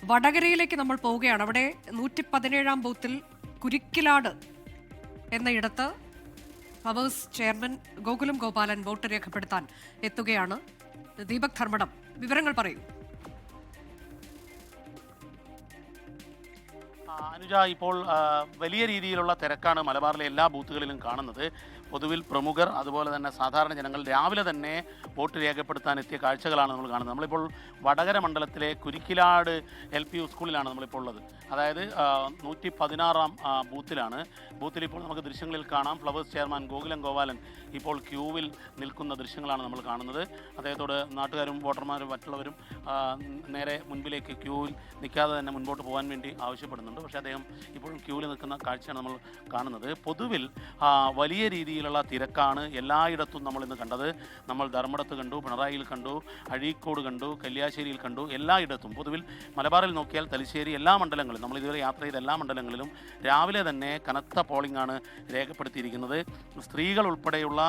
വടകരയിലേക്ക് നമ്മൾ പോവുകയാണ്. അവിടെ 117-ാം ബൂത്തിൽ കുരിക്കിലാട് എന്നയിടത്ത് Flowers chairman Gokulam Gopalan vote രേഖപ്പെടുത്താൻ എത്തുകയാണ്. ദീപക് ധർമ്മടം, വിവരങ്ങൾ പറയൂ. അനുജ, ഇപ്പോൾ വലിയ രീതിയിലുള്ള തിരക്കാണ് മലബാറിലെ എല്ലാ ബൂത്തുകളിലും കാണുന്നത്. പൊതുവിൽ പ്രമുഖർ അതുപോലെ തന്നെ സാധാരണ ജനങ്ങൾ രാവിലെ തന്നെ വോട്ട് രേഖപ്പെടുത്താൻ എത്തിയ കാഴ്ചകളാണ് നമ്മൾ കാണുന്നത്. നമ്മളിപ്പോൾ വടകര മണ്ഡലത്തിലെ കുരിക്കിലാട് LP സ്കൂളിലാണ് നമ്മളിപ്പോൾ ഉള്ളത്. അതായത് 116-ാം ബൂത്തിലാണ്. ബൂത്തിൽ ഇപ്പോൾ നമുക്ക് ദൃശ്യങ്ങളിൽ കാണാം. ഫ്ലവേഴ്സ് ചെയർമാൻ ഗോകുലം ഗോപാലൻ ഇപ്പോൾ ക്യൂവിൽ നിൽക്കുന്ന ദൃശ്യങ്ങളാണ് നമ്മൾ കാണുന്നത്. അദ്ദേഹത്തോട് നാട്ടുകാരും വോട്ടർമാരും മറ്റുള്ളവരും നേരെ മുൻപിലേക്ക് ക്യൂവിൽ നിൽക്കാതെ തന്നെ മുൻപോട്ട് പോകാൻ വേണ്ടി ആവശ്യപ്പെടുന്നുണ്ട്. പക്ഷേ അദ്ദേഹം ഇപ്പോഴും ക്യൂവിൽ നിൽക്കുന്ന കാഴ്ചയാണ് നമ്മൾ കാണുന്നത്. പൊതുവിൽ വലിയ രീതിയിലുള്ള തിരക്കാണ് എല്ലായിടത്തും നമ്മൾ ഇന്ന് കണ്ടത്. നമ്മൾ ധർമ്മടത്ത് കണ്ടു, പിണറായിയിൽ കണ്ടു, അഴീക്കോട് കണ്ടു, കല്യാശ്ശേരിയിൽ കണ്ടു. എല്ലായിടത്തും പൊതുവിൽ മലബാറിൽ നോക്കിയാൽ തലശ്ശേരി എല്ലാ മണ്ഡലങ്ങളിലും, നമ്മൾ ഇതുവരെ യാത്ര ചെയ്ത എല്ലാ മണ്ഡലങ്ങളിലും രാവിലെ തന്നെ കനത്ത പോളിംഗ് ആണ് രേഖപ്പെടുത്തിയിരിക്കുന്നത്. സ്ത്രീകൾ ഉൾപ്പെടെയുള്ള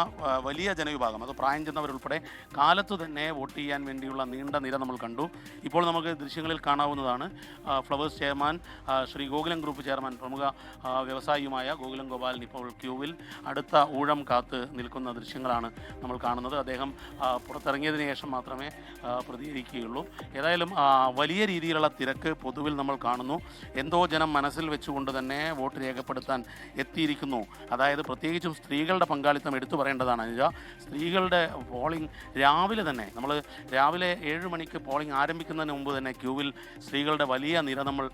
വലിയ ജനവിഭാഗം, അത് പ്രായം ചെന്നവരുൾപ്പെടെ കാലത്തു തന്നെ വോട്ട് ചെയ്യാൻ വേണ്ടിയുള്ള നീണ്ട നിര നമ്മൾ കണ്ടു. ഇപ്പോൾ നമുക്ക് ദൃശ്യങ്ങളിൽ കാണാവുന്നതാണ് flowers chairman Shri Gokulam group chairman പ്രമുഖ വ്യവസായിയുമായ ഗോകുലം ഗോപാലൻ ഇപ്പോൾ ക്യൂവിൽ അടുത്ത ഊഴം കാത്ത് നിൽക്കുന്ന ദൃശ്യങ്ങളാണ് നമ്മൾ കാണുന്നത്. അദ്ദേഹം പുറത്തിറങ്ങിയതിനു ശേഷം മാത്രമേ പ്രതികരിക്കുകയുള്ളൂ. ഏതായാലും വലിയ രീതിയിലുള്ള തിരക്ക് പൊതുവിൽ നമ്മൾ കാണുന്നു. എന്തോ ജനം മനസ്സിൽ വെച്ചുകൊണ്ട് തന്നെ വോട്ട് രേഖപ്പെടുത്താൻ എത്തിയിരിക്കുന്നു. അതായത് പ്രത്യേകിച്ചും സ്ത്രീകളുടെ പങ്കാളിത്തം എടുത്തു പറയേണ്ടതാണ് അനുജ. സ്ത്രീകളുടെ പോളിംഗ് രാവിലെ തന്നെ, നമ്മൾ രാവിലെ 7 മണിക്ക് പോളിംഗ് ആരംഭിക്കുന്നതിന് മുമ്പ് തന്നെ ക്യൂവിൽ സ്ത്രീകളുടെ വലിയ നിര നമ്മൾ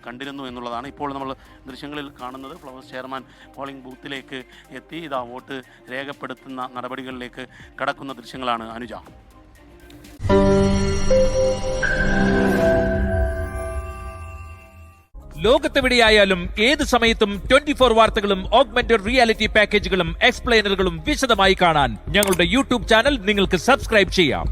കണ്ടിരുന്നു എന്നുള്ളതാണ് ഇപ്പോൾ നമ്മൾ ദൃശ്യങ്ങളിൽ കാണുന്നത്. ഫ്ലവേഴ്സ് ചെയർമാൻ പോളിംഗ് ബൂത്തിലേക്ക് എത്തി ഇതാ വോട്ട് രേഖപ്പെടുത്തുന്ന നടപടികളിലേക്ക് കടക്കുന്ന ദൃശ്യങ്ങളാണ് അനുജ. ലോകത്തെവിടെയായാലും ഏത് സമയത്തും 24 വാർത്തകളും ഓഗ്മെന്റഡ് റിയാലിറ്റി പാക്കേജുകളും എക്സ്പ്ലെയിനറുകളും വിശദമായി കാണാൻ ഞങ്ങളുടെ യൂട്യൂബ് ചാനൽ നിങ്ങൾക്ക് സബ്സ്ക്രൈബ് ചെയ്യാം.